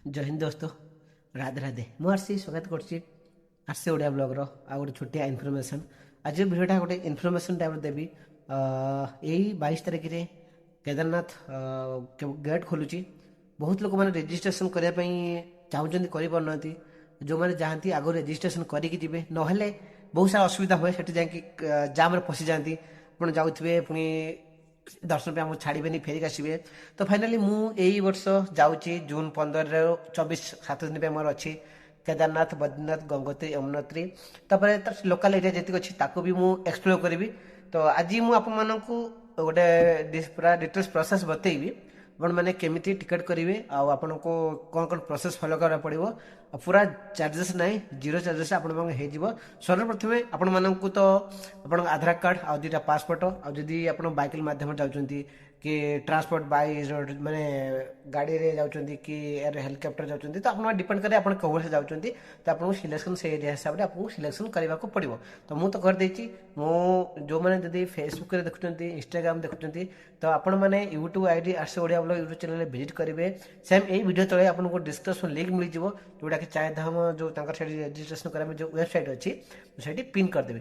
जय हिंद दोस्तों। राधे राधे मुझे स्वागत करसी ओडिया ब्लॉगर आ गोटे छोटिया इनफर्मेशन। आज भिडियोटा गोटे इनफर्मेशन टाइप देवी। यही 22 तारिख में केदारनाथ गेट खोलुची। बहुत लोक मैंने रेजिस्ट्रेशन करने चाहते करना जो मैंने जाती आगे रेजिस्ट्रेशन करके ना बहुत सारा असुविधा हुए से जाम फसी जाती आप जाऊे पुणी दर्शन पे हमको छाड़बे फेरिक आसवे। तो फाइनाली यही वर्ष जाऊँगी जून 15 ରୁ 24 7 दिन पे मोर अच्छी केदारनाथ बद्रीनाथ गंगोत्री यमुनोत्री तापर तर लोकल एरिया जी अच्छी ताको भी मुझे एक्सप्लोर करी। तो आज मुझे गोटे पूरा डिटेल्स प्रोसेस बतेबी आपण मैंने केमिति टिकट करेंगे आपन को कौन कौन प्रोसेस फॉलो करा पड़ो। पूरा चार्जेस ना जीरो चार्जेस हो सर्वप्रथम आपण मानक तो आप आधार कार्ड आ दुटा पासपोर्ट आदि आप बैक मध्यम जाऊँगी कि ट्रांसपोर्ट बाय माने गाड़ी रे जाऊँगी कि एयर हेलिकॉप्टर जाऊँगी तो आप डिपेंड करे आप कौन से जाऊँगी तो आपको सिलेक्शन से एरिया हिसाब से आपको सिलेक्शन करने को पड़ो। तो मुझे तो करदे जो मैंने जब फेसबुक देखुं इंस्टाग्राम देखुं तो आपण मैंने YouTube ID RC Odia blog YouTube channel visit करेंगे। सेम यही वीडियो तले आपको डिस्क्रिप्शन लिंक मिल जोटा कि चाहे धाम जो रेजिस्ट्रेशन करेंगे जो वेबसाइट अच्छी पिन करदेवी।